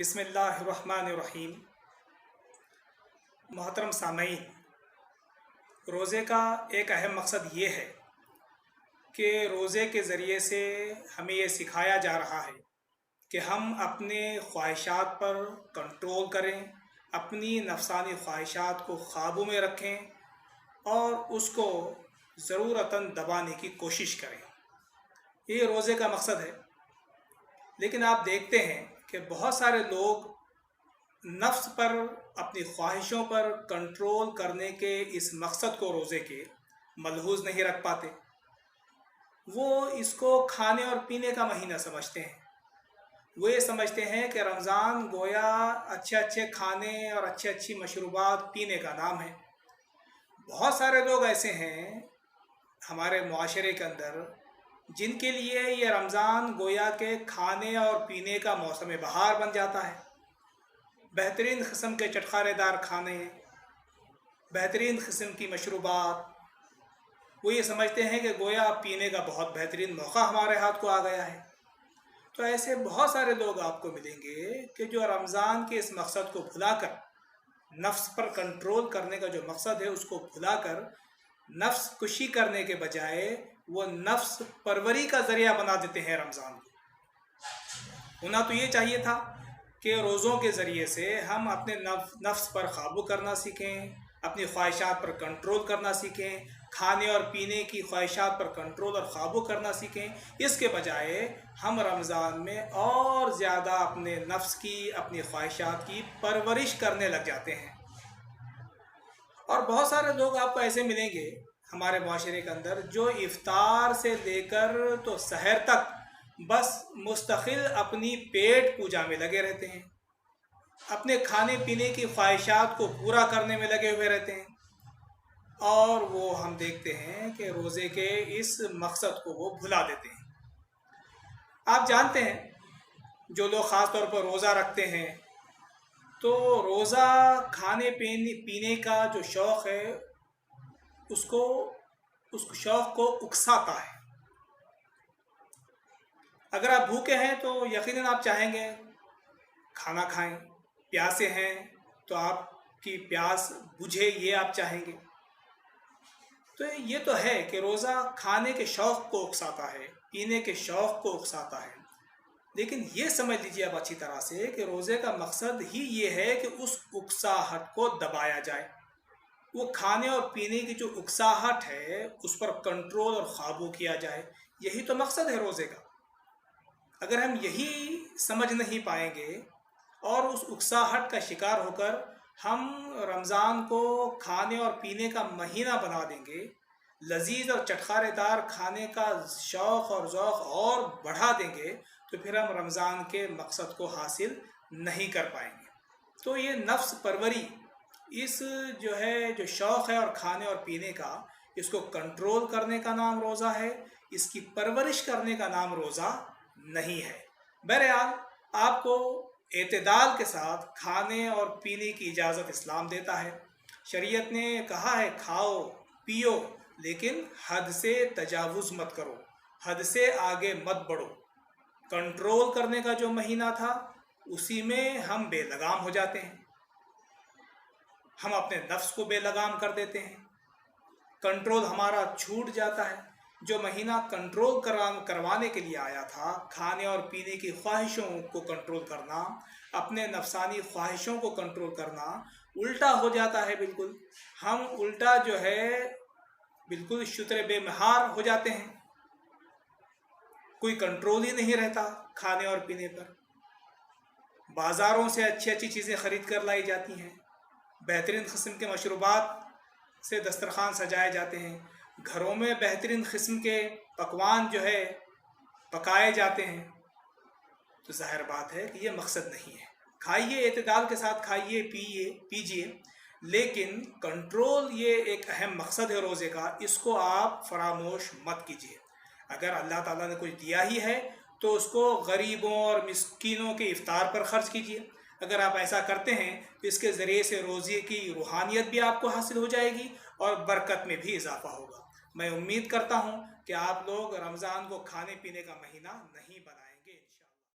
बिस्मिल्लाहिर्रहमानिर्रहीम। मोहतरम सामईन, रोज़े का एक अहम मकसद ये है कि रोज़े के ज़रिए से हमें ये सिखाया जा रहा है कि हम अपने ख्वाहिशात पर कंट्रोल करें, अपनी नफसानी ख्वाहिशात को काबू में रखें और उसको ज़रूरतन दबाने की कोशिश करें। ये रोज़े का मकसद है। लेकिन आप देखते हैं कि बहुत सारे लोग नफ्स पर, अपनी ख्वाहिशों पर कंट्रोल करने के इस मकसद को रोज़े के मलहूज़ नहीं रख पाते। वो इसको खाने और पीने का महीना समझते हैं। वो ये समझते हैं कि रमज़ान गोया अच्छे अच्छे खाने और अच्छी अच्छी मशरूबात पीने का नाम है। बहुत सारे लोग ऐसे हैं हमारे मुआशरे के अंदर जिनके लिए ये रमज़ान गोया के खाने और पीने का मौसम बहार बन जाता है। बेहतरीन किस्म के चटखारेदार खाने, बेहतरीन किस्म की मशरूबात, वो ये समझते हैं कि गोया पीने का बहुत बेहतरीन मौका हमारे हाथ को आ गया है। तो ऐसे बहुत सारे लोग आपको मिलेंगे कि जो रमज़ान के इस मकसद को भुलाकर, नफ्स पर कंट्रोल करने का जो मकसद है उसको भुलाकर नफ्स कुशी करने के बजाय वो नफ्स परवरी का ज़रिया बना देते हैं रमज़ान को। होना तो ये चाहिए था कि रोज़ों के ज़रिए से हम अपने नफ्स पर काबू करना सीखें, अपनी ख्वाहिशात पर कंट्रोल करना सीखें, खाने और पीने की ख्वाहिशात पर कंट्रोल और काबू करना सीखें। इसके बजाय हम रमज़ान में और ज़्यादा अपने नफ्स की, अपनी ख्वाहिशात की परवरिश करने लग जाते हैं। और बहुत सारे लोग आपको ऐसे मिलेंगे हमारे माशरे के अंदर जो इफ्तार से लेकर तो सहर तक बस मुस्तकिल अपनी पेट पूजा में लगे रहते हैं, अपने खाने पीने की ख्वाहिशात को पूरा करने में लगे हुए रहते हैं। और वो हम देखते हैं कि रोज़े के इस मकसद को वो भुला देते हैं। आप जानते हैं जो लोग ख़ास तौर पर रोज़ा रखते हैं तो रोज़ा खाने पीने का जो शौक़ है उसको, उस शौक़ को उकसाता है। अगर आप भूखे हैं तो यकीनन आप चाहेंगे खाना खाएं, प्यासे हैं तो आपकी प्यास बुझे, ये आप चाहेंगे। तो ये तो है कि रोज़ा खाने के शौक़ को उकसाता है, पीने के शौक़ को उकसाता है। लेकिन ये समझ लीजिए अब अच्छी तरह से कि रोज़े का मकसद ही ये है कि उस उकसाहट को दबाया जाए। वो खाने और पीने की जो उकसाहट है उस पर कंट्रोल और काबू किया जाए। यही तो मकसद है रोज़े का। अगर हम यही समझ नहीं पाएंगे और उस उकसाहट का शिकार होकर हम रमज़ान को खाने और पीने का महीना बना देंगे, लजीज और चटखारेदार खाने का शौक़ और ज़ौक़ और बढ़ा देंगे, तो फिर हम रमज़ान के मकसद को हासिल नहीं कर पाएंगे। तो ये नफ्स परवरी, इस जो शौक़ है और खाने और पीने का, इसको कंट्रोल करने का नाम रोज़ा है, इसकी परवरिश करने का नाम रोज़ा नहीं है। बहरहाल आपको एतदाल के साथ खाने और पीने की इजाज़त इस्लाम देता है। शरीयत ने कहा है खाओ पियो, लेकिन हद से तजावुज़ मत करो, हद से आगे मत बढ़ो। कंट्रोल करने का जो महीना था उसी में हम बेलगाम हो जाते हैं, हम अपने नफ्स को बेलगाम कर देते हैं, कंट्रोल हमारा छूट जाता है। जो महीना कंट्रोल करवाने के लिए आया था, खाने और पीने की ख्वाहिशों को कंट्रोल करना, अपने नफसानी ख्वाहिशों को कंट्रोल करना, उल्टा हो जाता है। बिल्कुल हम उल्टा जो है बिल्कुल शुतर बेमहार हो जाते हैं। कोई कंट्रोल ही नहीं रहता खाने और पीने पर। बाज़ारों से अच्छी अच्छी चीज़ें ख़रीद कर लाई जाती हैं, बेहतरीन किस्म के मशरूबात से दस्तरखान सजाए जाते हैं, घरों में बेहतरीन किस्म के पकवान जो है पकाए जाते हैं। तो ज़ाहिर बात है कि ये मकसद नहीं है। खाइए, एतदाल के साथ खाइए, पीजिए, लेकिन कंट्रोल ये एक अहम मकसद है रोज़े का, इसको आप फरामोश मत कीजिए। अगर अल्लाह ताला ने कुछ दिया ही है तो उसको गरीबों और मिस्कीनों के इफ्तार पर ख़र्च कीजिए। अगर आप ऐसा करते हैं तो इसके ज़रिए से रोज़े की रूहानियत भी आपको हासिल हो जाएगी और बरकत में भी इजाफ़ा होगा। मैं उम्मीद करता हूँ कि आप लोग रमज़ान को खाने पीने का महीना नहीं बना